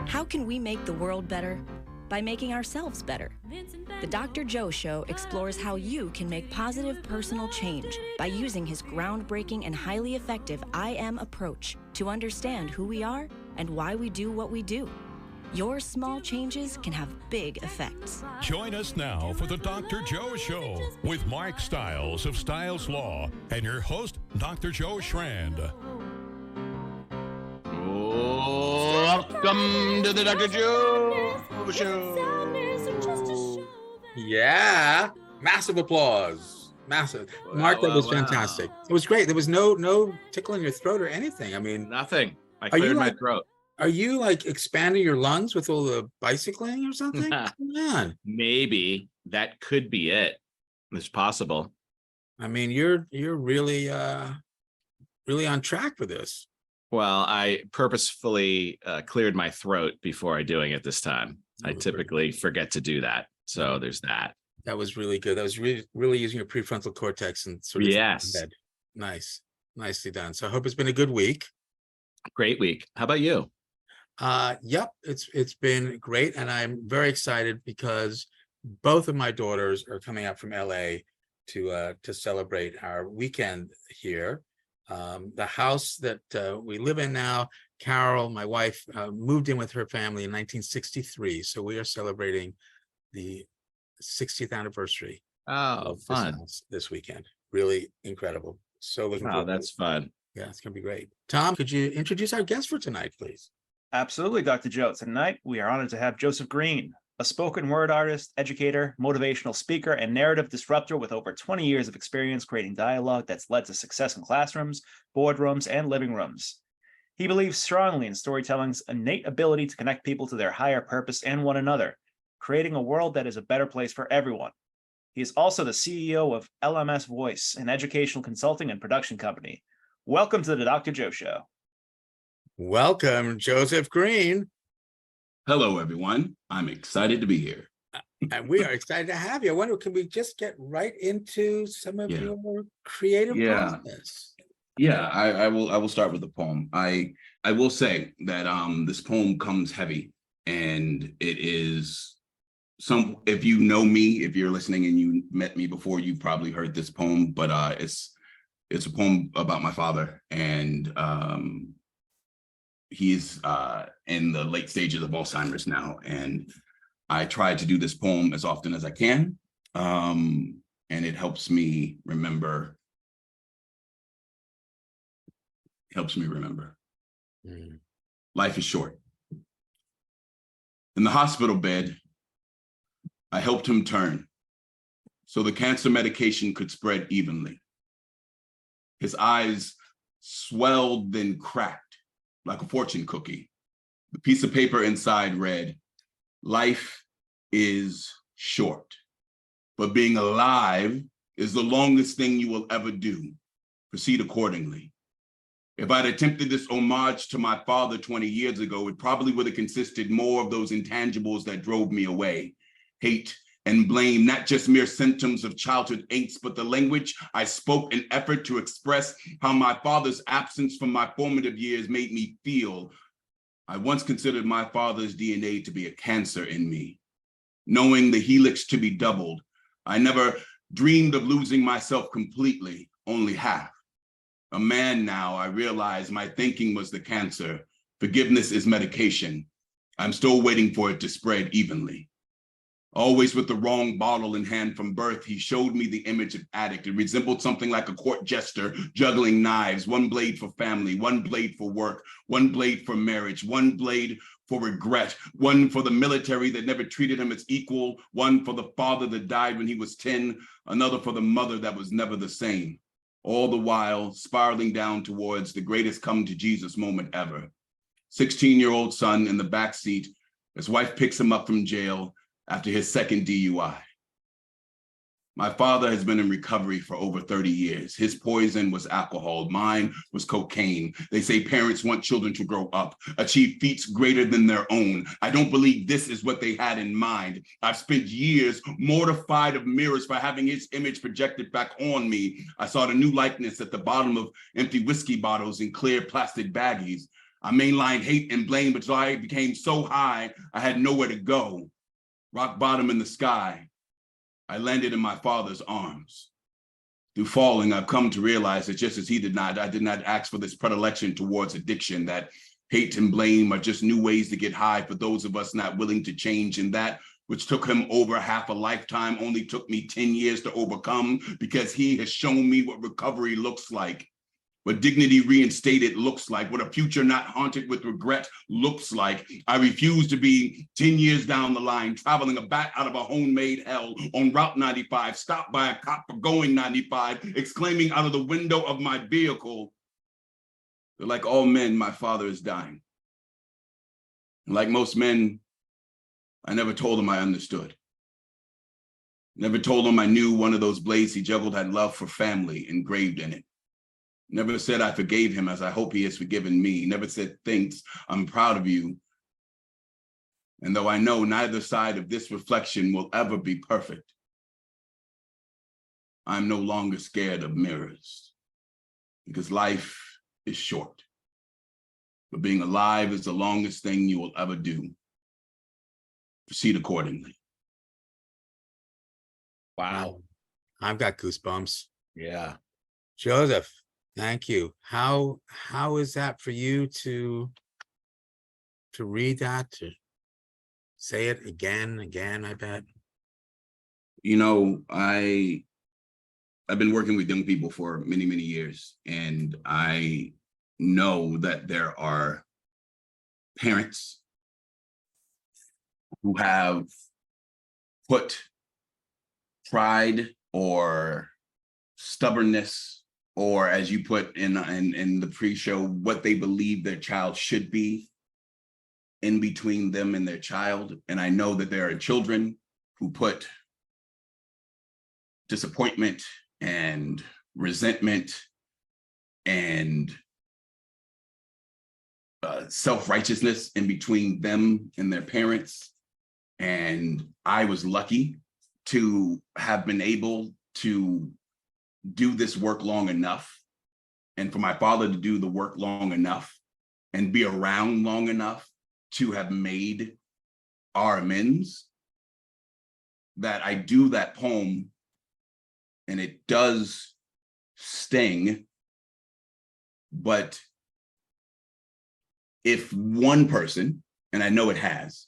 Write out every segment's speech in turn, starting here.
How can we make the world better? By making ourselves better. The Dr. Joe Show explores how you can make positive personal change by using his groundbreaking and highly effective I Am approach to understand who we are and why we do what we do. Your small changes can have big effects. Join us now for the Dr. Joe Show with Mark Stiles of Stiles Law and your host, Dr. Joe Schrand. Welcome to the Dr. Joe Show. Yeah, massive applause. Massive. Mark, that was fantastic. It was great. There was no tickle in your throat or anything. I mean, nothing. I cleared my throat. Are you like expanding your lungs with all the bicycling or something? Come on. Maybe that could be it. It's possible. I mean, you're really on track for this. Well, I purposefully cleared my throat before doing it this time. I typically forget to do that. So there's that. That was really good. That was really using your prefrontal cortex and sort of head. Nice. Nicely done. So I hope it's been a good week. Great week. How about you? Yep, it's been great, and I'm very excited because both of my daughters are coming out from LA to celebrate our weekend here. The house that we live in now, Carol, my wife, moved in with her family in 1963, so we are celebrating the 60th anniversary. Oh, fun! This weekend, really incredible. So looking forward. Oh, that's fun. Yeah, it's gonna be great. Tom, could you introduce our guest for tonight, please? Absolutely, Dr. Joe. Tonight, we are honored to have Joseph Green, a spoken word artist, educator, motivational speaker, and narrative disruptor with over 20 years of experience creating dialogue that's led to success in classrooms, boardrooms, and living rooms. He believes strongly in storytelling's innate ability to connect people to their higher purpose and one another, creating a world that is a better place for everyone. He is also the CEO of LMS Voice, an educational consulting and production company. Welcome to the Dr. Joe Show. Welcome, Joseph Green. Hello, everyone. I'm excited to be here. And we are excited to have you. I wonder, can we just get right into some of your creative process? Yeah, I will start with the poem. I will say that this poem comes heavy, and it is if you know me, if you're listening and you met me before, you probably heard this poem, but it's a poem about my father, and he's in the late stages of Alzheimer's now, and I try to do this poem as often as I can, and it helps me remember. Life is short. In the hospital bed, I helped him turn so the cancer medication could spread evenly. His eyes swelled, then cracked like a fortune cookie. The piece of paper inside read, "Life is short, but being alive is the longest thing you will ever do. Proceed accordingly." If I'd attempted this homage to my father 20 years ago, it probably would have consisted more of those intangibles that drove me away. Hate and blame, not just mere symptoms of childhood angst, but the language I spoke in effort to express how my father's absence from my formative years made me feel. I once considered my father's DNA to be a cancer in me. Knowing the helix to be doubled, I never dreamed of losing myself completely, only half. A man now, I realize my thinking was the cancer. Forgiveness is medication. I'm still waiting for it to spread evenly. Always with the wrong bottle in hand from birth, he showed me the image of addict. It resembled something like a court jester juggling knives, one blade for family, one blade for work, one blade for marriage, one blade for regret, one for the military that never treated him as equal, one for the father that died when he was 10, another for the mother that was never the same. All the while spiraling down towards the greatest come to Jesus moment ever. 16-year-old son in the backseat, his wife picks him up from jail after his second DUI. My father has been in recovery for over 30 years. His poison was alcohol. Mine was cocaine. They say parents want children to grow up, achieve feats greater than their own. I don't believe this is what they had in mind. I've spent years mortified of mirrors for having his image projected back on me. I saw the new likeness at the bottom of empty whiskey bottles in clear plastic baggies. I mainlined hate and blame, but I became so high, I had nowhere to go. Rock bottom in the sky, I landed in my father's arms. Through falling, I've come to realize that just as he did not, I did not ask for this predilection towards addiction, that hate and blame are just new ways to get high for those of us not willing to change. And that which took him over half a lifetime only took me 10 years to overcome, because he has shown me what recovery looks like, what dignity reinstated looks like, what a future not haunted with regret looks like. I refuse to be 10 years down the line, traveling a bat out of a homemade hell on Route 95, stopped by a cop for going 95, exclaiming out of the window of my vehicle, that like all men, my father is dying. And like most men, I never told him I understood. Never told him I knew one of those blades he juggled had love for family engraved in it. Never said I forgave him as I hope he has forgiven me. Never said, thanks, I'm proud of you. And though I know neither side of this reflection will ever be perfect, I'm no longer scared of mirrors, because life is short. But being alive is the longest thing you will ever do. Proceed accordingly. Wow. I've got goosebumps. Yeah. Joseph, thank you. How is that for you to read that, to say it again, I bet? You know, I've been working with young people for many, many years, and I know that there are parents who have put pride or stubbornness, or as you put in the pre-show, what they believe their child should be, in between them and their child. And I know that there are children who put disappointment and resentment and self-righteousness in between them and their parents. And I was lucky to have been able to do this work long enough, and for my father to do the work long enough and be around long enough to have made our amends, that I do that poem and it does sting. But if one person, and I know it has,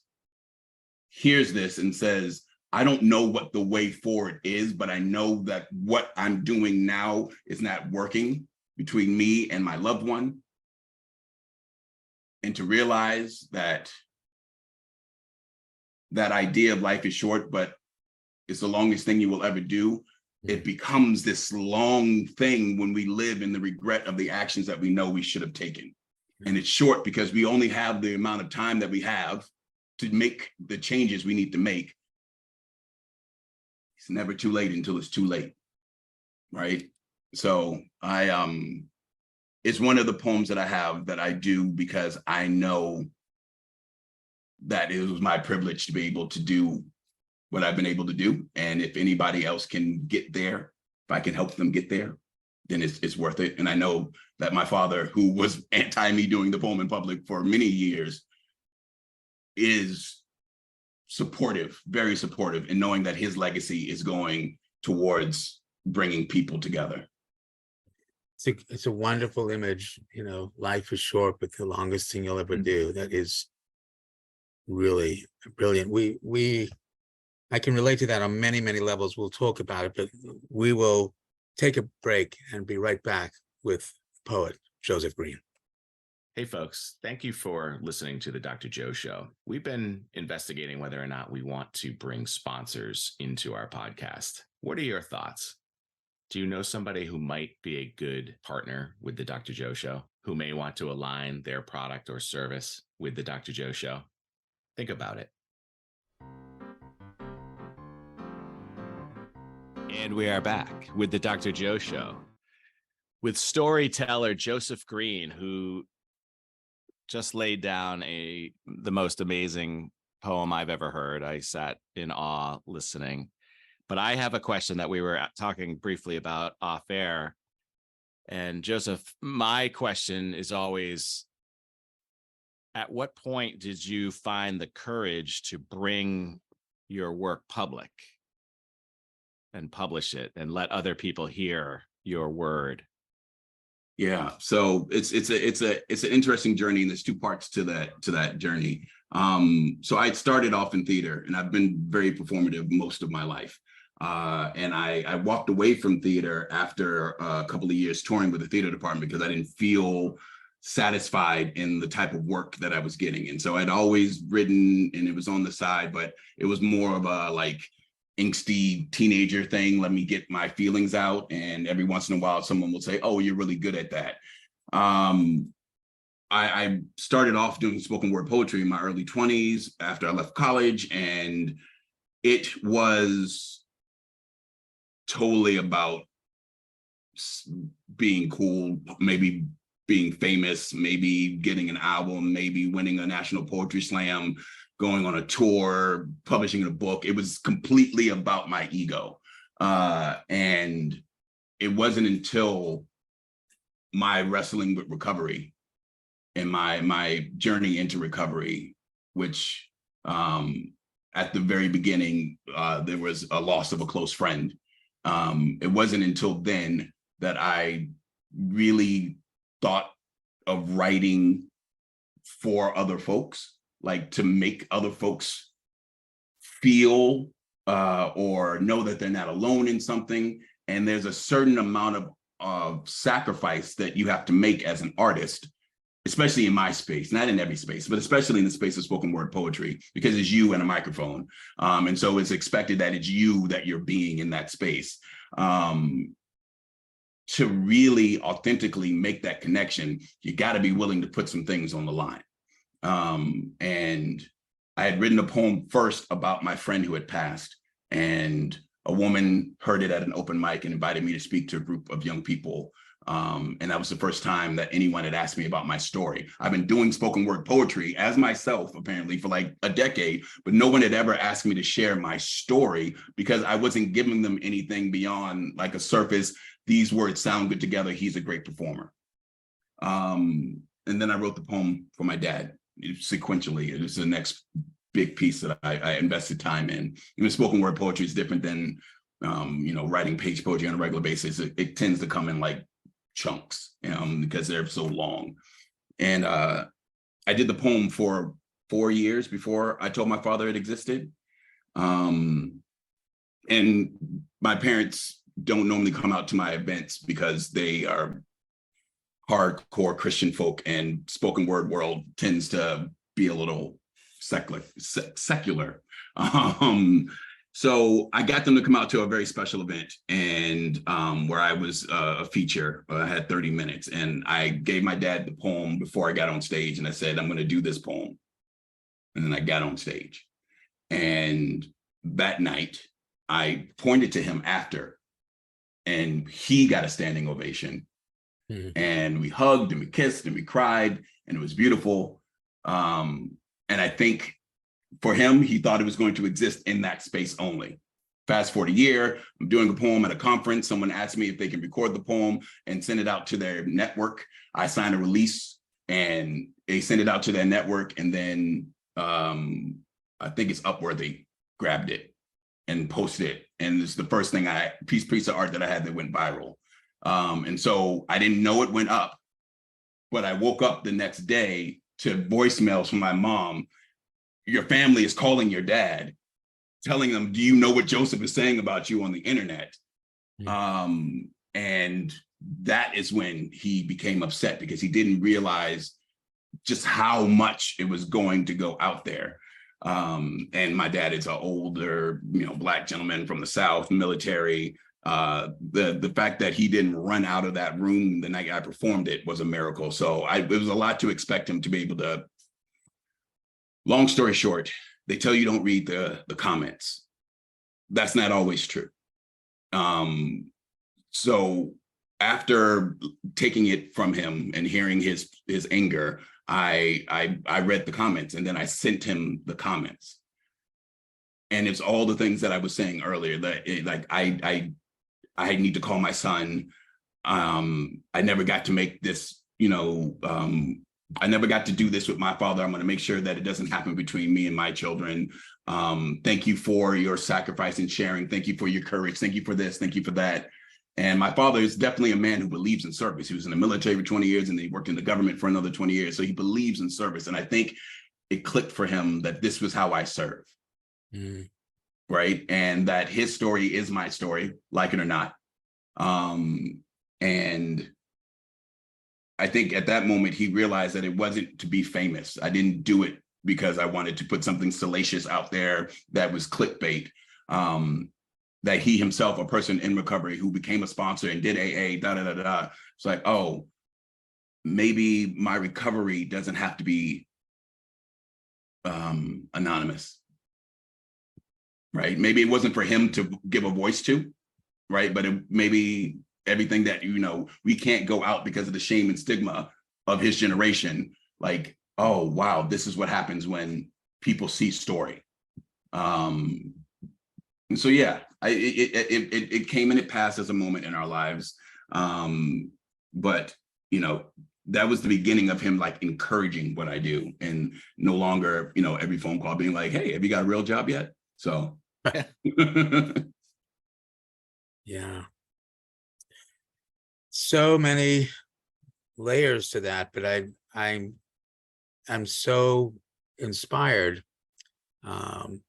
hears this and says, I don't know what the way forward is, but I know that what I'm doing now is not working between me and my loved one. And to realize that that idea of life is short, but it's the longest thing you will ever do. It becomes this long thing when we live in the regret of the actions that we know we should have taken. And it's short because we only have the amount of time that we have to make the changes we need to make. It's never too late until it's too late, right? So it's one of the poems that I have that I do because I know that it was my privilege to be able to do what I've been able to do. And if anybody else can get there, if I can help them get there, then it's worth it. And I know that my father, who was anti me doing the poem in public for many years, is supportive, very supportive, in knowing that his legacy is going towards bringing people together. It's a wonderful image. You know, life is short, but the longest thing you'll ever do. That is really brilliant. I can relate to that on many, many levels. We'll talk about it, but we will take a break and be right back with poet Joseph Green. Hey, folks, thank you for listening to the Dr. Joe Show. We've been investigating whether or not we want to bring sponsors into our podcast. What are your thoughts? Do you know somebody who might be a good partner with the Dr. Joe Show, who may want to align their product or service with the Dr. Joe Show? Think about it. And we are back with the Dr. Joe Show with storyteller Joseph Green, who just laid down the most amazing poem I've ever heard. I sat in awe listening. But I have a question that we were talking briefly about off air. And Joseph, my question is always, at what point did you find the courage to bring your work public and publish it and let other people hear your word? Yeah, so it's an interesting journey, and there's two parts to that journey. So I started off in theater, and I've been very performative most of my life. And I walked away from theater after a couple of years touring with the theater department because I didn't feel satisfied in the type of work that I was getting. And so I'd always written, and it was on the side, but it was more of a like angsty teenager thing. Let me get my feelings out. And every once in a while, someone will say, "Oh, you're really good at that." I started off doing spoken word poetry in my early 20s after I left college, and it was totally about being cool, maybe being famous, maybe getting an album, maybe winning a national poetry slam, going on a tour, publishing a book. It was completely about my ego. And it wasn't until my wrestling with recovery and my journey into recovery, which at the very beginning, there was a loss of a close friend. It wasn't until then that I really thought of writing for other folks, like to make other folks feel or know that they're not alone in something. And there's a certain amount of sacrifice that you have to make as an artist, especially in my space, not in every space, but especially in the space of spoken word poetry, because it's you and a microphone. And so it's expected that it's you that you're being in that space. To really authentically make that connection, you got to be willing to put some things on the line. And I had written a poem first about my friend who had passed, and a woman heard it at an open mic and invited me to speak to a group of young people. And that was the first time that anyone had asked me about my story. I've been doing spoken word poetry as myself, apparently, for like a decade, but no one had ever asked me to share my story because I wasn't giving them anything beyond like a surface. These words sound good together. He's a great performer. And then I wrote the poem for my dad sequentially. It was the next big piece that I invested time in. Even spoken word poetry is different than, writing page poetry on a regular basis. It tends to come in like chunks because they're so long. And I did the poem for 4 years before I told my father it existed. And my parents don't normally come out to my events because they are hardcore Christian folk, and spoken word world tends to be a little secular. So I got them to come out to a very special event, and where I was a feature. I had 30 minutes, and I gave my dad the poem before I got on stage, and I said, I'm going to do this poem. And then I got on stage. And that night, I pointed to him after, and he got a standing ovation. Mm-hmm. And we hugged and we kissed and we cried, and it was beautiful. And I think for him, he thought it was going to exist in that space only. Fast forward a year, I'm doing a poem at a conference. Someone asked me if they can record the poem and send it out to their network. I signed a release and they sent it out to their network. And then I think it's Upworthy grabbed it and posted it. And it's the first thing piece of art that I had that went viral. And so I didn't know it went up, but I woke up the next day to voicemails from my mom. Your family is calling your dad, telling them, do you know what Joseph is saying about you on the internet? Yeah. And that is when he became upset, because he didn't realize just how much it was going to go out there. And my dad is an older, Black gentleman from the South, military. The fact that he didn't run out of that room the night I performed it was a miracle. So it was a lot to expect him to be able to. Long story short, they tell you don't read the comments. That's not always true. So after taking it from him and hearing his anger, I read the comments, and then I sent him the comments. And it's all the things that I was saying earlier, that I need to call my son. I never got to make this, I never got to do this with my father. I'm going to make sure that it doesn't happen between me and my children. Thank you for your sacrifice and sharing. Thank you for your courage. Thank you for this. Thank you for that. And my father is definitely a man who believes in service. He was in the military for 20 years and then he worked in the government for another 20 years. So he believes in service. And I think it clicked for him that this was how I serve. Mm. Right. And that his story is my story, like it or not. And I think at that moment, he realized that it wasn't to be famous. I didn't do it because I wanted to put something salacious out there that was clickbait. That he himself, a person in recovery who became a sponsor and did AA, It's like, oh, maybe my recovery doesn't have to be anonymous, right? Maybe it wasn't for him to give a voice to, right? But maybe everything that, we can't go out because of the shame and stigma of his generation. Like, oh, wow, this is what happens when people see story. And so, yeah, it came and it passed as a moment in our lives. But, that was the beginning of him like encouraging what I do and no longer, every phone call being like, hey, have you got a real job yet? So. Yeah. So many layers to that, but I'm so inspired. And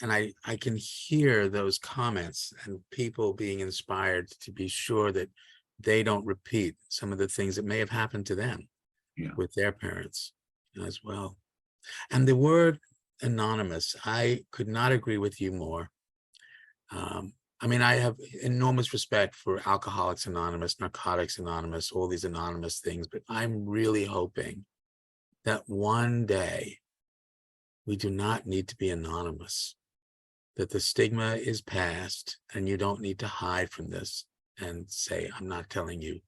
I can hear those comments and people being inspired to be sure that they don't repeat some of the things that may have happened to them with their parents as well. And the word anonymous, I could not agree with you more. I have enormous respect for Alcoholics Anonymous, Narcotics Anonymous, all these anonymous things, but I'm really hoping that one day we do not need to be anonymous, that the stigma is past and you don't need to hide from this and say, I'm not telling you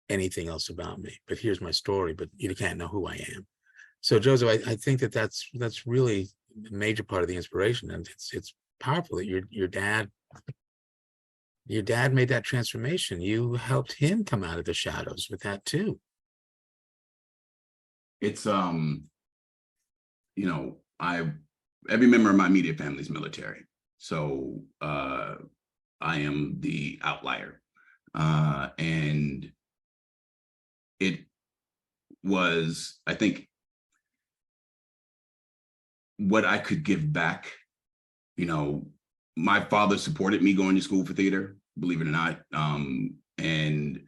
anything else about me, but here's my story, but you can't know who I am. So Joseph, I think that's really a major part of the inspiration. And it's powerful that your dad made that transformation. You helped him come out of the shadows with that too. It's, every member of my immediate family is military. So I am the outlier. And it was, I think, what I could give back. My father supported me going to school for theater, believe it or not. And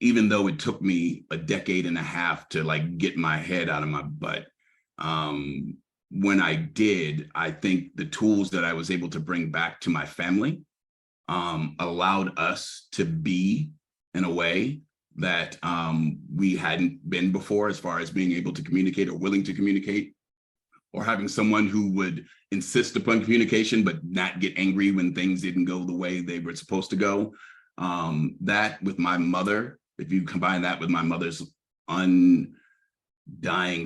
even though it took me a decade and a half to like get my head out of my butt, when I did, I think the tools that I was able to bring back to my family allowed us to be in a way that we hadn't been before, as far as being able to communicate or willing to communicate, or having someone who would insist upon communication but not get angry when things didn't go the way they were supposed to go. That with my mother, if you combine that with my mother's undying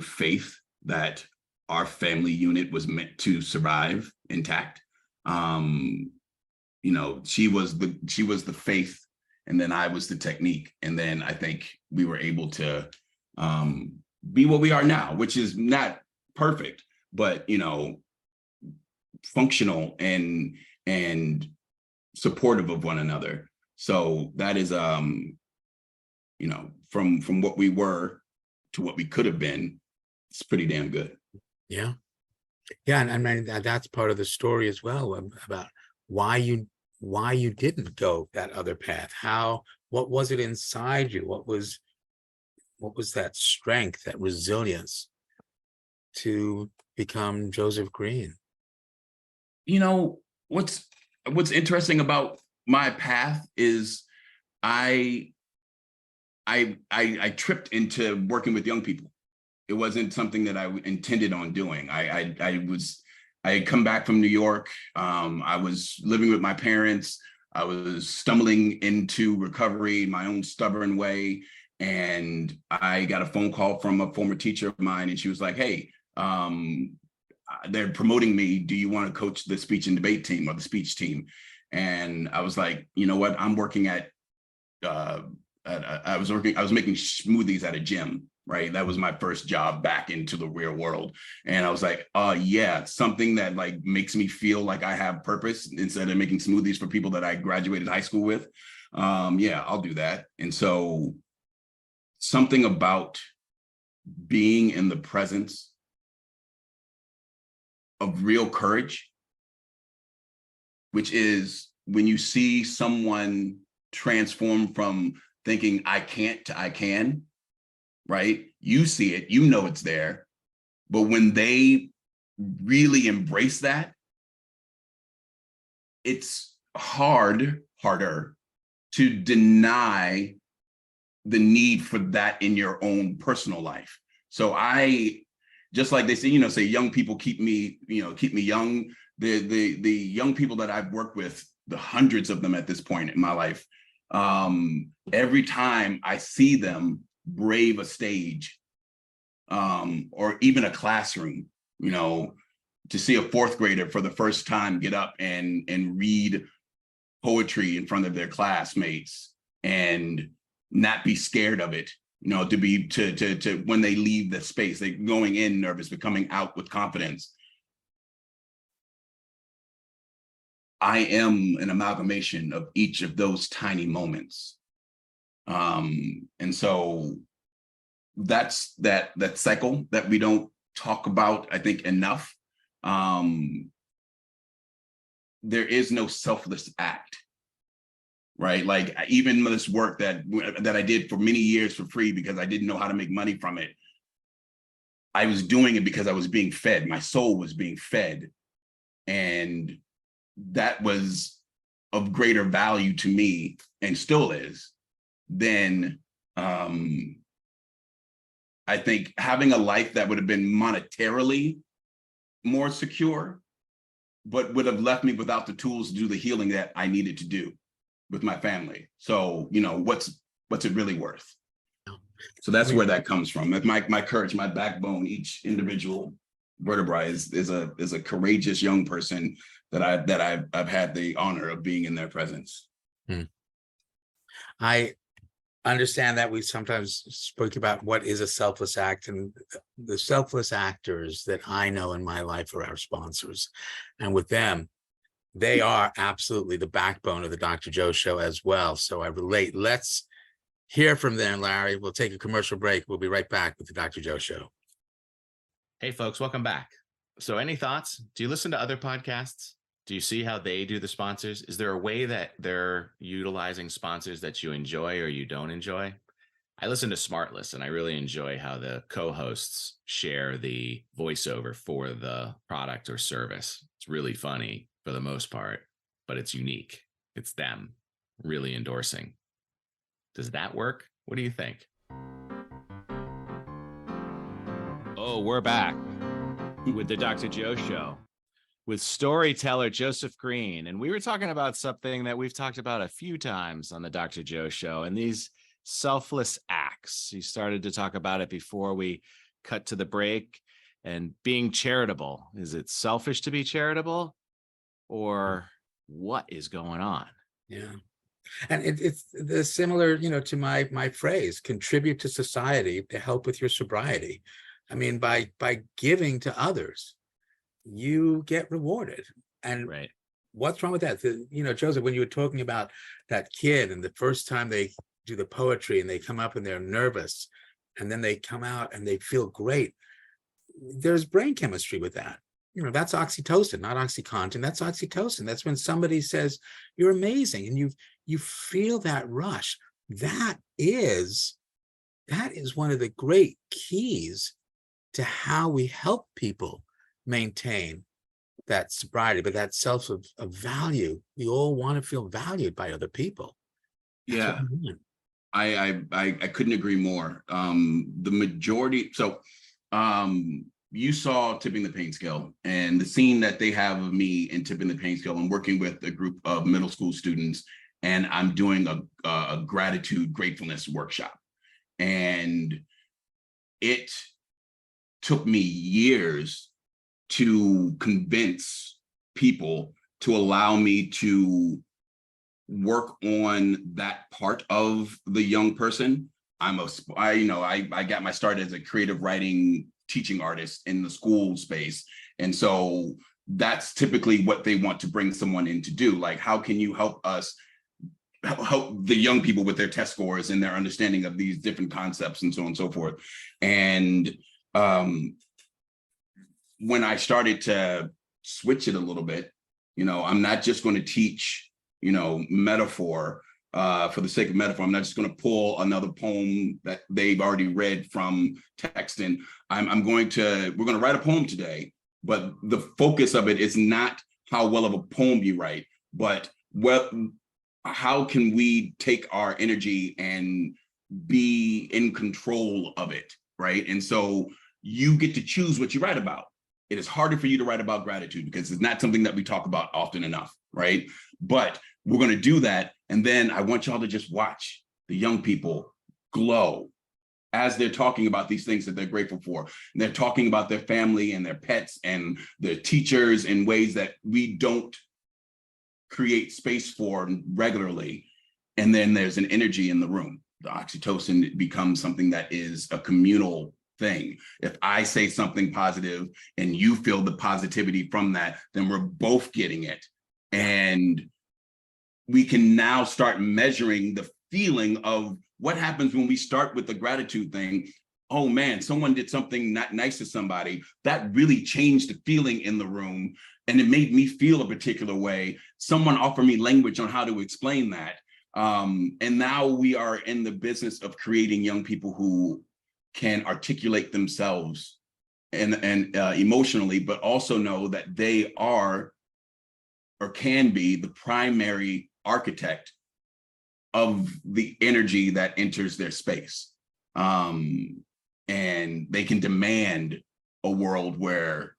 faith that our family unit was meant to survive intact, she was the faith, and then I was the technique, and then I think we were able to be what we are now, which is not perfect, but functional and supportive of one another. So that is from what we were to what we could have been, it's pretty damn good. Yeah. And I mean, that's part of the story as well, about why you didn't go that other path. What was it inside you? What was that strength, that resilience to become Joseph Green? What's interesting about my path is I tripped into working with young people. It wasn't something that I intended on doing. I had come back from New York. I was living with my parents. I was stumbling into recovery my own stubborn way. And I got a phone call from a former teacher of mine, and she was like, hey, they're promoting me. Do you want to coach the speech and debate team or the speech team? And I was like, you know what? I'm working at I was making smoothies at a gym, right? That was my first job back into the real world. And I was like, yeah, something that like makes me feel like I have purpose instead of making smoothies for people that I graduated high school with. Yeah, I'll do that. And so something about being in the presence of real courage, which is when you see someone transform from thinking I can't to I can, right? You see it, you know it's there. But when they really embrace that, it's harder to deny the need for that in your own personal life. So I, just like they say, say young people keep me young. The young people that I've worked with, the hundreds of them at this point in my life, every time I see them brave a stage, or even a classroom, to see a fourth grader for the first time get up and read poetry in front of their classmates and not be scared of it, to when they leave the space, they're going in nervous, but coming out with confidence. I am an amalgamation of each of those tiny moments. And so that's that cycle that we don't talk about, I think, enough. There is no selfless act, right? Like even this work that I did for many years for free because I didn't know how to make money from it. I was doing it because I was being fed. My soul was being fed. And that was of greater value to me, and still is, than I think having a life that would have been monetarily more secure, but would have left me without the tools to do the healing that I needed to do with my family. So, what's it really worth? So that's where that comes from. My courage, my backbone, each individual vertebrae is a courageous young person that I've had the honor of being in their presence. I understand that we sometimes spoke about what is a selfless act, and the selfless actors that I know in my life are our sponsors. And with them, they are absolutely the backbone of the Dr. Joe Show as well. So I relate. Let's hear from them, Larry. We'll take a commercial break. We'll be right back with the Dr. Joe Show. Hey, folks, welcome back. So any thoughts? Do you listen to other podcasts? Do you see how they do the sponsors? Is there a way that they're utilizing sponsors that you enjoy or you don't enjoy? I listen to Smartless, and I really enjoy how the co-hosts share the voiceover for the product or service. It's really funny for the most part, but it's unique. It's them really endorsing. Does that work? What do you think? Oh, we're back with the Dr. Joe Show with storyteller Joseph Green. And we were talking about something that we've talked about a few times on the Dr. Joe Show, and these selfless acts. You started to talk about it before we cut to the break, and being charitable. Is it selfish to be charitable, or what is going on? Yeah. And it's similar, to my phrase, contribute to society to help with your sobriety. I mean, by giving to others, you get rewarded. And right. What's wrong with that? Joseph, when you were talking about that kid and the first time they do the poetry and they come up and they're nervous and then they come out and they feel great, there's brain chemistry with that. That's oxytocin, not OxyContin. That's oxytocin. That's when somebody says you're amazing and you feel that rush. That is one of the great keys to how we help people maintain that sobriety, but that sense of value. We all want to feel valued by other people. That's I couldn't agree more. The majority, so you saw Tipping the Pain Scale, and the scene that they have of me in Tipping the Pain Scale. I'm working with a group of middle school students, and I'm doing a gratefulness workshop. And it took me years to convince people to allow me to work on that part of the young person. I got my start as a creative writing teaching artist in the school space. And so that's typically what they want to bring someone in to do. Like, how can you help us help the young people with their test scores and their understanding of these different concepts and so on and so forth. And when I started to switch it a little bit, I'm not just going to teach, metaphor for the sake of metaphor. I'm not just going to pull another poem that they've already read from text. And we're going to write a poem today, but the focus of it is not how well of a poem you write, but how can we take our energy and be in control of it, right? And so you get to choose what you write about. It is harder for you to write about gratitude because it's not something that we talk about often enough, right? But we're going to do that. And then I want y'all to just watch the young people glow as they're talking about these things that they're grateful for. And they're talking about their family and their pets and their teachers in ways that we don't create space for regularly. And then there's an energy in the room. The oxytocin becomes something that is a communal thing. If I say something positive and you feel the positivity from that, then we're both getting it. And we can now start measuring the feeling of what happens when we start with the gratitude thing. Oh man, someone did something not nice to somebody. That really changed the feeling in the room. And it made me feel a particular way. Someone offered me language on how to explain that. And now we are in the business of creating young people who can articulate themselves and emotionally, but also know that they are or can be the primary architect of the energy that enters their space. And they can demand a world where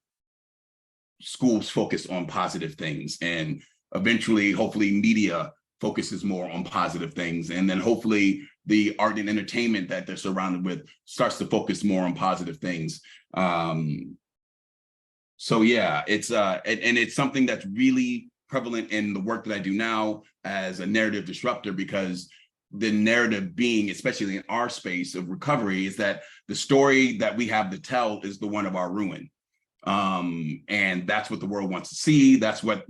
schools focus on positive things, and eventually, hopefully, media focuses more on positive things. And then hopefully the art and entertainment that they're surrounded with starts to focus more on positive things. So yeah, it's and it's something that's really prevalent in the work that I do now as a narrative disruptor, because the narrative being, especially in our space of recovery, is that the story that we have to tell is the one of our ruin. And that's what the world wants to see. That's what,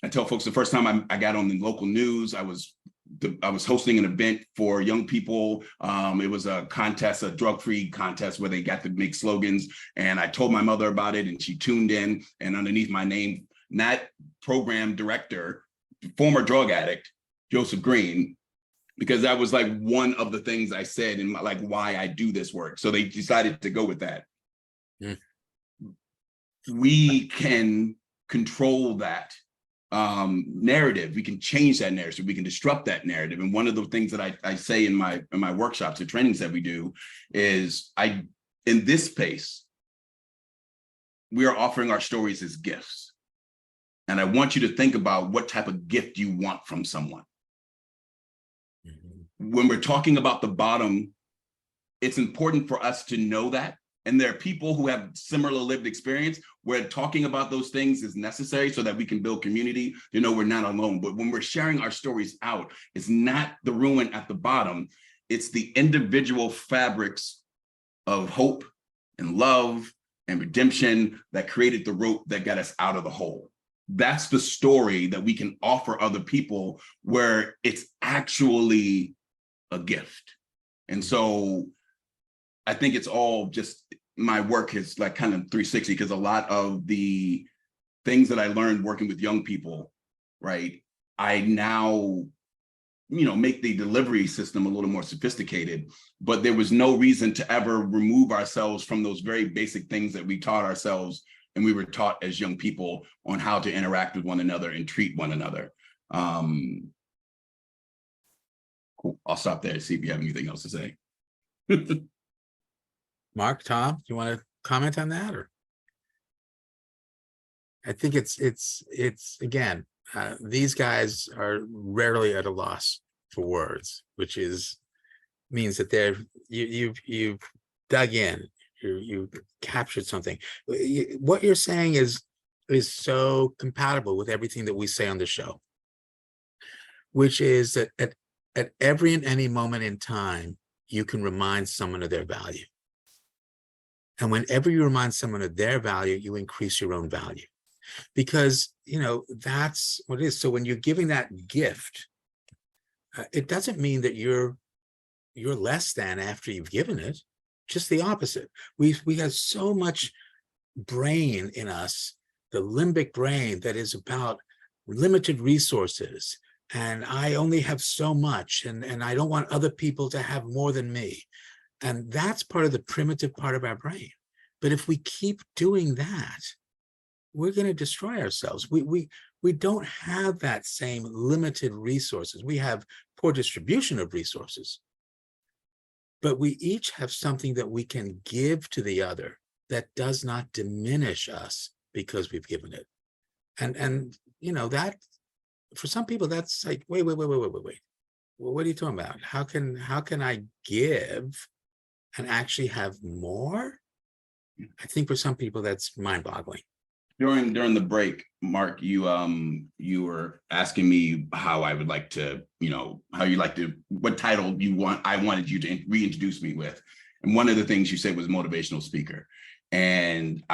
I tell folks the first time I got on the local news, I was hosting an event for young people. It was a contest, a drug-free contest where they got to make slogans. And I told my mother about it and she tuned in, and underneath my name, that program director, former drug addict, Joseph Green, because that was like one of the things I said in like why I do this work. So they decided to go with that. Yeah. We can control that narrative. We can change that narrative. We can disrupt that narrative. And one of the things that I say in my workshops and trainings that we do is in this space, we are offering our stories as gifts. And I want you to think about what type of gift you want from someone. Mm-hmm. When we're talking about the bottom, it's important for us to know that. And there are people who have similar lived experience where talking about those things is necessary so that we can build community. We're not alone. But when we're sharing our stories out, it's not the ruin at the bottom. It's the individual fabrics of hope and love and redemption that created the rope that got us out of the hole. That's the story that we can offer other people where it's actually a gift. And so I think it's all just, my work is like kind of 360, because a lot of the things that I learned working with young people, right, I now, make the delivery system a little more sophisticated, but there was no reason to ever remove ourselves from those very basic things that we taught ourselves and we were taught as young people on how to interact with one another and treat one another. Cool. I'll stop there to see if you have anything else to say. Mark, Tom, do you want to comment on that? Or I think it's again, these guys are rarely at a loss for words, which means that you've dug in, you captured something. What you're saying is so compatible with everything that we say on the show. which is that at every and any moment in time, you can remind someone of their value. And whenever you remind someone of their value, you increase your own value. Because, that's what it is. So when you're giving that gift, it doesn't mean that you're less than after you've given it. Just the opposite. We have so much brain in us, the limbic brain, that is about limited resources, and I only have so much, and I don't want other people to have more than me. And that's part of the primitive part of our brain. But if we keep doing that, we're going to destroy ourselves. We don't have that same limited resources. We have poor distribution of resources, but we each have something that we can give to the other that does not diminish us because we've given it. And that, for some people, that's like, wait. Well, what are you talking about? How can I give and actually have more? I think for some people that's mind-boggling. During the break, Mark, you were asking me how I would like to, how you like to, what title I wanted you to reintroduce me with. And one of the things you said was motivational speaker. And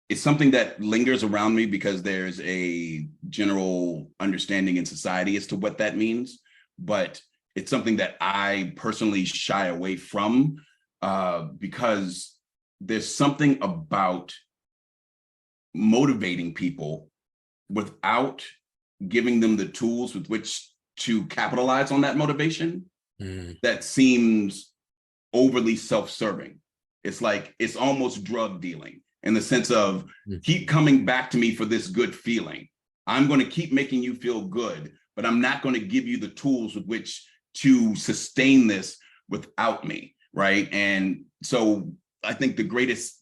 it's something that lingers around me because there's a general understanding in society as to what that means. But it's something that I personally shy away from because there's something about motivating people without giving them the tools with which to capitalize on that motivation that seems overly self-serving. It's like, it's almost drug dealing in the sense of keep coming back to me for this good feeling. I'm going to keep making you feel good, but I'm not going to give you the tools with which to sustain this without me, right? And so I think the greatest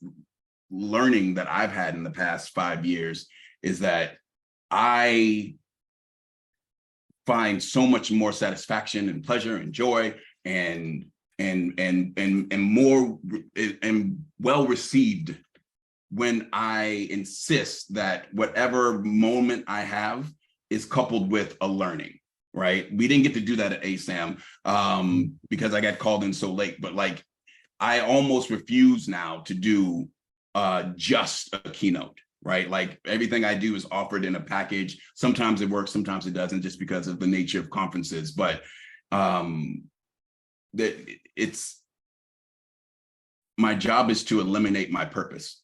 learning that I've had in the past 5 years is that I find so much more satisfaction and pleasure and joy and more and well received when I insist that whatever moment I have is coupled with a learning, right? We didn't get to do that at ASAM because I got called in so late, but like I almost refuse now to do just a keynote, right? Like everything I do is offered in a package. Sometimes it works, sometimes it doesn't, just because of the nature of conferences. But it's my job is to eliminate my purpose,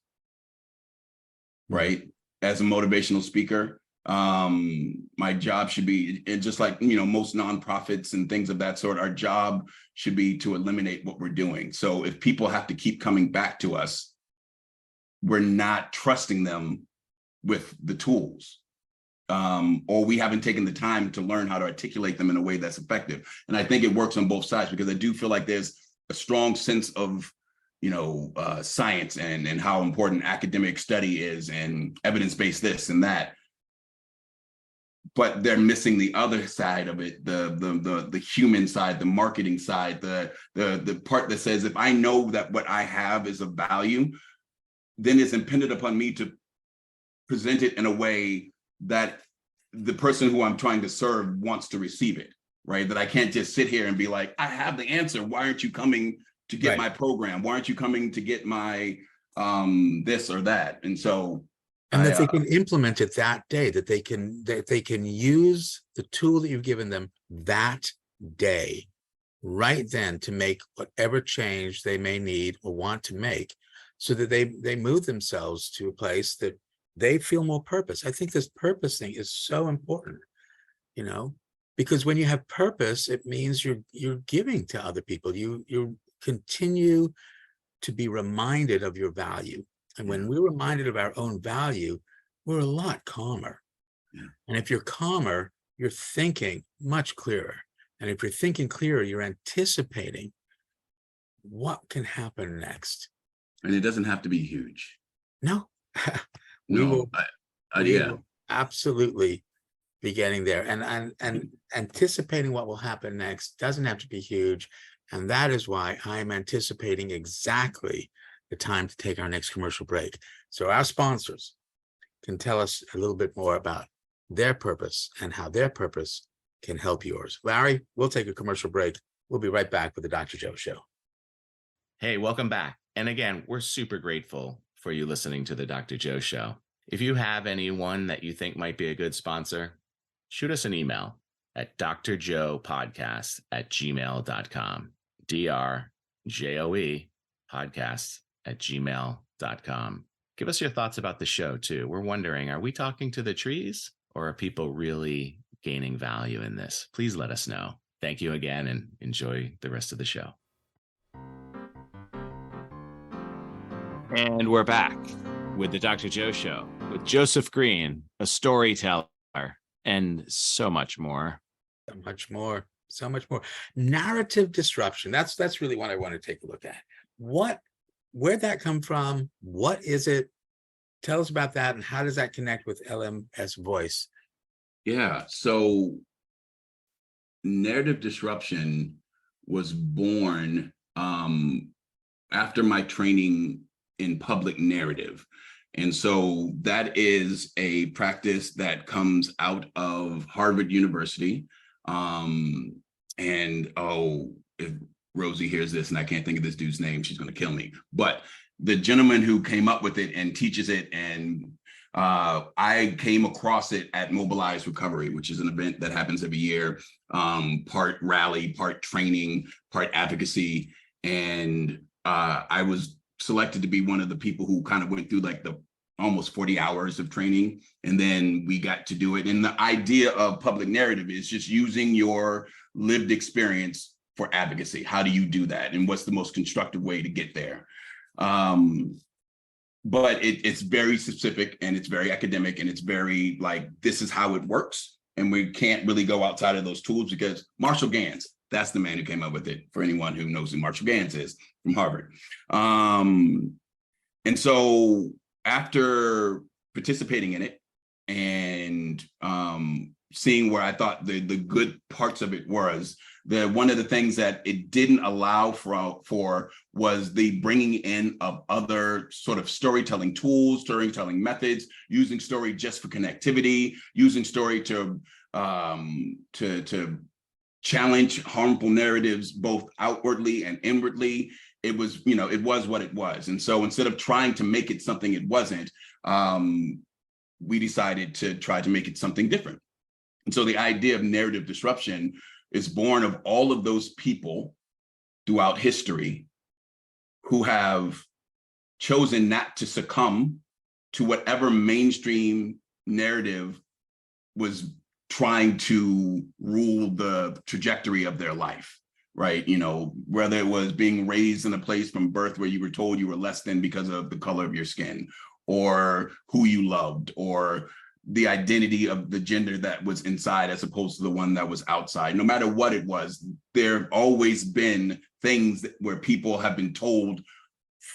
right? As a motivational speaker, my job should be, and just like most nonprofits and things of that sort, our job should be to eliminate what we're doing. So if people have to keep coming back to us, we're not trusting them with the tools, or we haven't taken the time to learn how to articulate them in a way that's effective. And I think it works on both sides, because I do feel like there's a strong sense of science and how important academic study is and evidence-based this and that. But they're missing the other side of it, the human side, the marketing side, the part that says, if I know that what I have is of value, then it's impended upon me to present it in a way that the person who I'm trying to serve wants to receive it, right? That I can't just sit here and be like, I have the answer. Why aren't you coming to get my program? Why aren't you coming to get my this or that? And so, and that they can implement it that day, that they can use the tool that you've given them that day, right then, to make whatever change they may need or want to make, so that they move themselves to a place that they feel more purpose. I think this purpose thing is so important, because when you have purpose, it means you're giving to other people. You continue to be reminded of your value. And when we're reminded of our own value, we're a lot calmer. And if you're calmer, you're thinking much clearer. And if you're thinking clearer, you're anticipating what can happen next. And it doesn't have to be huge. No, we will absolutely be getting there. And anticipating what will happen next doesn't have to be huge. And that is why I'm anticipating exactly the time to take our next commercial break. So our sponsors can tell us a little bit more about their purpose and how their purpose can help yours. Larry, we'll take a commercial break. We'll be right back with the Dr. Joe Show. Hey, welcome back. And again, we're super grateful for you listening to the Dr. Joe Show. If you have anyone that you think might be a good sponsor, shoot us an email at drjoepodcast@gmail.com. DRJOE podcast@gmail.com. Give us your thoughts about the show too. We're wondering, are we talking to the trees or are people really gaining value in this? Please let us know. Thank you again and enjoy the rest of the show. And we're back with the Dr. Joe Show with Joseph Green, a storyteller, and so much more. So much more. So much more. Narrative disruption. That's really what I want to take a look at. Where'd that come from? What is it? Tell us about that, and how does that connect with LMS Voice? Yeah, so narrative disruption was born after my training in public narrative. And so that is a practice that comes out of Harvard University. If Rosie hears this and I can't think of this dude's name, she's going to kill me. But the gentleman who came up with it and teaches it, and I came across it at Mobilize Recovery, which is an event that happens every year, part rally, part training, part advocacy. And I was selected to be one of the people who kind of went through like the almost 40 hours of training. And then we got to do it. And the idea of public narrative is just using your lived experience for advocacy. How do you do that? And what's the most constructive way to get there? But it's very specific and it's very academic and it's very like, this is how it works. And we can't really go outside of those tools because Marshall Gans, that's the man who came up with it, for anyone who knows who Marshall Gans is from Harvard. And so after participating in it and seeing where I thought the good parts of it was, one of the things that it didn't allow for was the bringing in of other sort of storytelling tools, storytelling methods, using story just for connectivity, using story to challenge harmful narratives both outwardly and inwardly. It was, it was what it was. And so instead of trying to make it something it wasn't, we decided to try to make it something different. And so the idea of narrative disruption is born of all of those people throughout history who have chosen not to succumb to whatever mainstream narrative was trying to rule the trajectory of their life, right? Whether it was being raised in a place from birth where you were told you were less than because of the color of your skin, or who you loved, or the identity of the gender that was inside as opposed to the one that was outside. No matter what it was, there have always been things where people have been told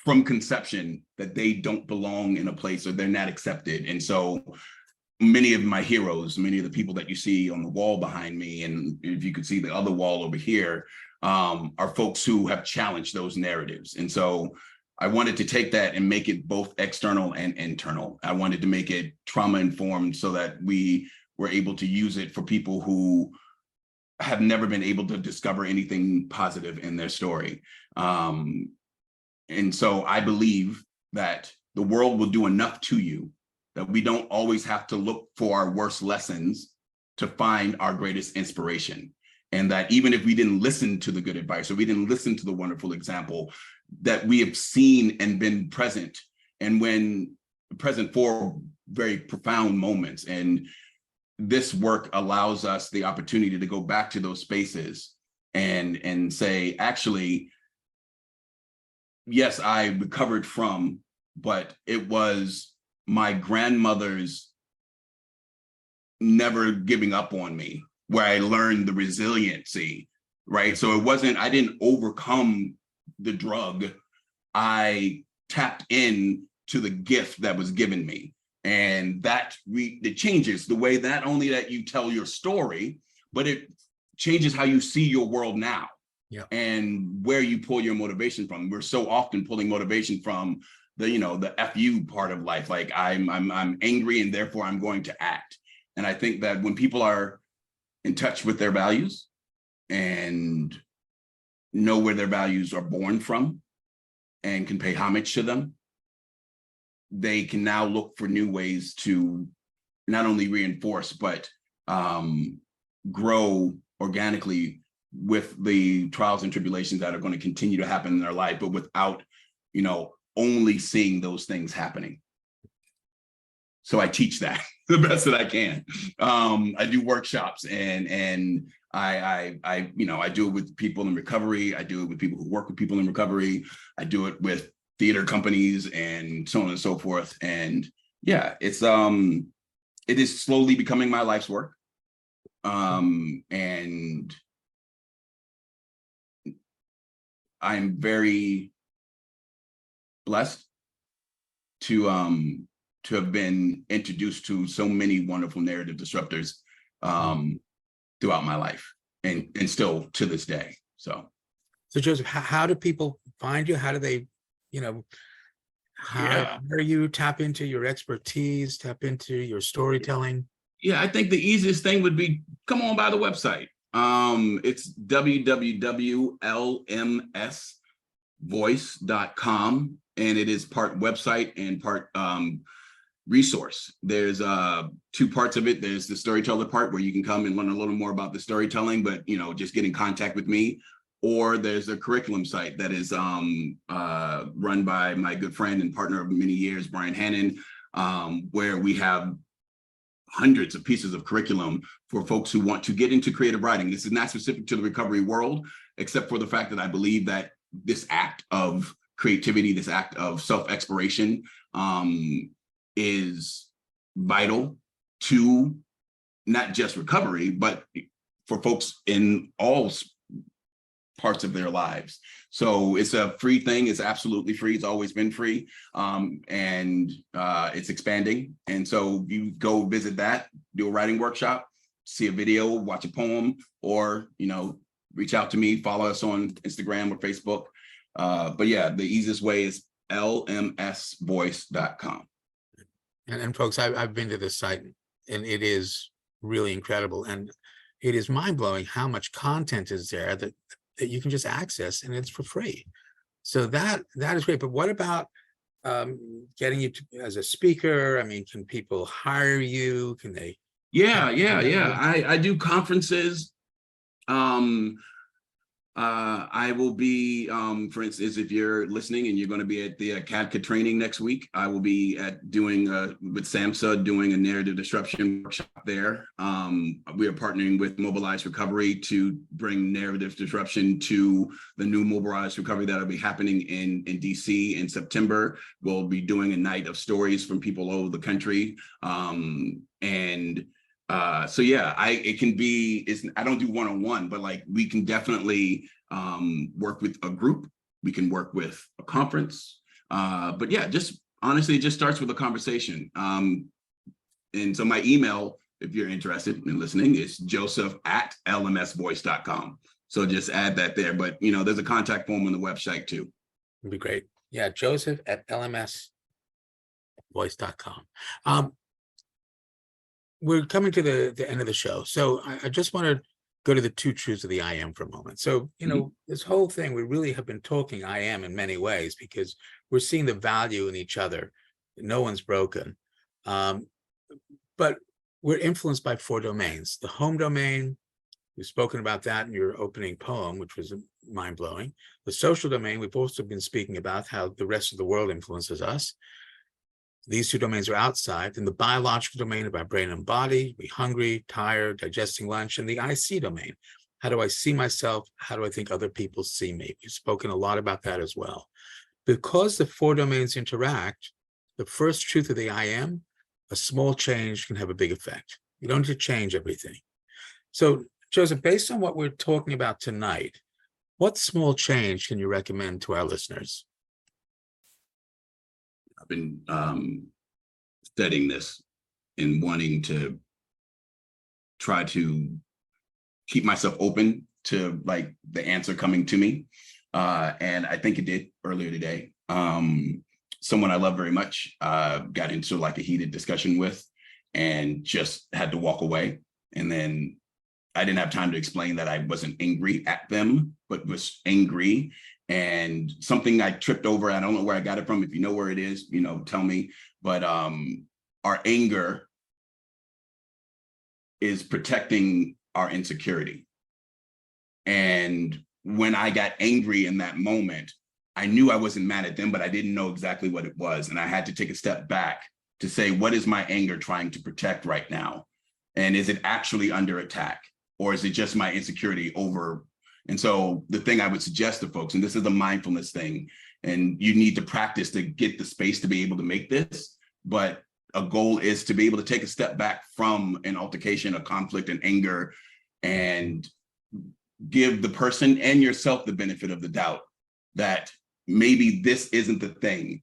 from conception that they don't belong in a place or they're not accepted. And so many of my heroes, many of the people that you see on the wall behind me, and if you could see the other wall over here, are folks who have challenged those narratives. And so I wanted to take that and make it both external and internal. I wanted to make it trauma informed so that we were able to use it for people who have never been able to discover anything positive in their story. And so I believe that the world will do enough to you that we don't always have to look for our worst lessons to find our greatest inspiration. And that even if we didn't listen to the good advice or we didn't listen to the wonderful example, that we have seen and been present, and when present for very profound moments. And this work allows us the opportunity to go back to those spaces and say, actually, yes, I recovered from, but it was my grandmother's never giving up on me where I learned the resiliency, right? So I didn't overcome the drug. I tapped in to the gift that was given me. And it changes the way not only that you tell your story, but it changes how you see your world now. Yeah. And where you pull your motivation from. We're so often pulling motivation from the FU part of life. Like I'm angry and therefore I'm going to act. And I think that when people are in touch with their values and know where their values are born from and can pay homage to them, they can now look for new ways to not only reinforce, but grow organically with the trials and tribulations that are going to continue to happen in their life, but without, only seeing those things happening. So I teach that the best that I can. I do workshops and I do it with people in recovery. I do it with people who work with people in recovery. I do it with theater companies and so on and so forth. And yeah, it is slowly becoming my life's work. And I'm very blessed to have been introduced to so many wonderful narrative disruptors throughout my life and still to this day. So Joseph, how do people find you? How do they, how do you tap into your expertise, tap into your storytelling? Yeah, I think the easiest thing would be come on by the website. It's www.lmsvoice.com, and it is part website and part resource. There's two parts of it. There's the storyteller part where you can come and learn a little more about the storytelling, but just get in contact with me. Or there's a curriculum site that is run by my good friend and partner of many years, Brian Hannon, where we have hundreds of pieces of curriculum for folks who want to get into creative writing. This is not specific to the recovery world, except for the fact that I believe that this act of creativity, this act of self-exploration is vital to not just recovery, but for folks in all parts of their lives. So it's a free thing. It's absolutely free. It's always been free. And it's expanding. And so you go visit that, do a writing workshop, see a video, watch a poem, or, reach out to me, follow us on Instagram or Facebook. But yeah, the easiest way is lmsvoice.com. And folks, I've been to this site and it is really incredible. And it is mind-blowing how much content is there that you can just access, and it's for free. So that is great. But what about getting you as a speaker? I mean, can people hire you? Can they? Yeah. I do conferences. I will be, for instance, if you're listening and you're going to be at the CADCA training next week, I will be doing with SAMHSA doing a narrative disruption workshop there. We are partnering with Mobilized Recovery to bring narrative disruption to the new Mobilized Recovery that will be happening in DC in September. We'll be doing a night of stories from people all over the country. So yeah, it can be, I don't do one-on-one, but like we can definitely work with a group. We can work with a conference. But yeah, just honestly, it just starts with a conversation. And so my email, if you're interested in listening, is joseph@lmsvoice.com. So just add that there. But there's a contact form on the website too. It'd be great. Yeah, joseph@lmsvoice.com. We're coming to the end of the show. So I just want to go to the two truths of the I am for a moment. So, this whole thing, we really have been talking I am in many ways because we're seeing the value in each other. No one's broken. But we're influenced by 4 domains. The home domain, we've spoken about that in your opening poem, which was mind-blowing. The social domain, we've also been speaking about how the rest of the world influences us. These 2 domains are outside. In the biological domain of our brain and body, we're hungry, tired, digesting lunch. And the I see domain, how do I see myself? How do I think other people see me? We've spoken a lot about that as well. Because the 4 domains interact, the first truth of the I am, a small change can have a big effect. You don't need to change everything. So, Joseph, based on what we're talking about tonight, what small change can you recommend to our listeners? I've been studying this and wanting to try to keep myself open to like the answer coming to me. And I think it did earlier today. Someone I love very much got into like a heated discussion with. and just had to walk away. And then I didn't have time to explain that I wasn't angry at them, but was angry. And something I tripped over, I don't know where I got it from. If you know where it is, tell me. But our anger is protecting our insecurity. And when I got angry in that moment, I knew I wasn't mad at them, but I didn't know exactly what it was. And I had to take a step back to say, what is my anger trying to protect right now? And is it actually under attack? Or is it just my insecurity over? And so the thing I would suggest to folks, and this is a mindfulness thing, and you need to practice to get the space to be able to make this, but a goal is to be able to take a step back from an altercation, a conflict, and anger, and give the person and yourself the benefit of the doubt that maybe this isn't the thing.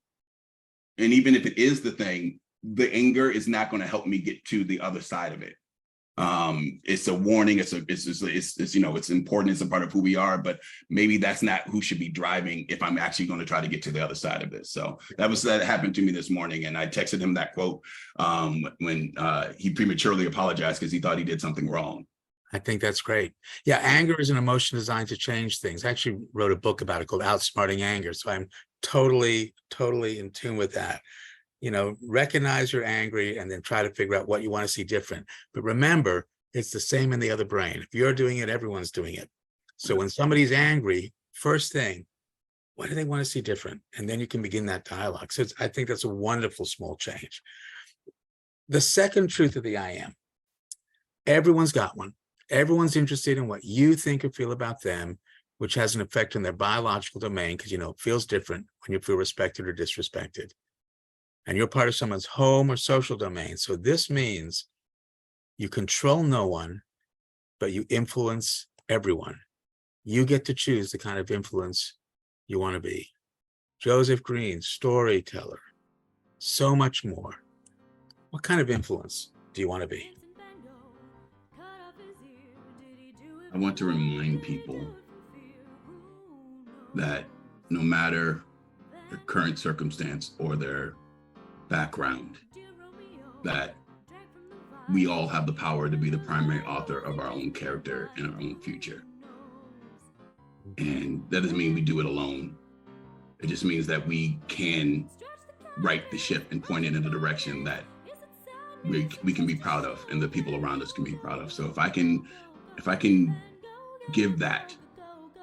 And even if it is the thing, the anger is not going to help me get to the other side of it. It's a warning. It's important. It's a part of who we are, but maybe that's not who should be driving if I'm actually going to try to get to the other side of this. So that happened to me this morning. And I texted him that quote when he prematurely apologized because he thought he did something wrong. I think that's great. Yeah, anger is an emotion designed to change things. I actually wrote a book about it called Outsmarting Anger. So I'm totally in tune with that. Recognize you're angry and then try to figure out what you want to see different. But remember, it's the same in the other brain. If you're doing it, everyone's doing it. So when somebody's angry, first thing, what do they want to see different? And then you can begin that dialogue. So I think that's a wonderful small change. The second truth of the I am, everyone's got one. Everyone's interested in what you think or feel about them, which has an effect on their biological domain, because, it feels different when you feel respected or disrespected. And you're part of someone's home or social domain. So this means you control no one, but you influence everyone. You get to choose the kind of influence you want to be. Joseph Green, storyteller, so much more. What kind of influence do you want to be? I want to remind people that no matter their current circumstance or their background, that we all have the power to be the primary author of our own character and our own future. And that doesn't mean we do it alone. It just means that we can right the ship and point it in a direction that we can be proud of and the people around us can be proud of. So if I can give that,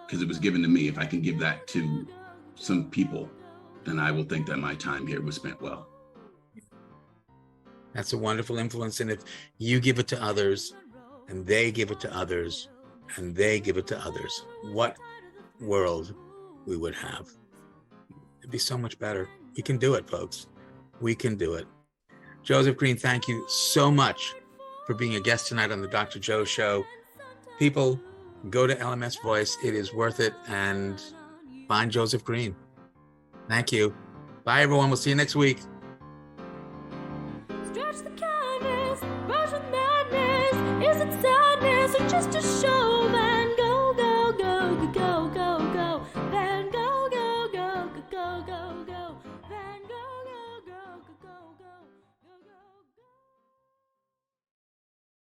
because it was given to me, if I can give that to some people, then I will think that my time here was spent well. That's a wonderful influence. And if you give it to others and they give it to others and they give it to others, what world we would have. It'd be so much better. We can do it, folks. We can do it. Joseph Green, thank you so much for being a guest tonight on the Dr. Joe Show. People, go to LMS Voice. It is worth it. And find Joseph Green. Thank you. Bye, everyone. We'll see you next week.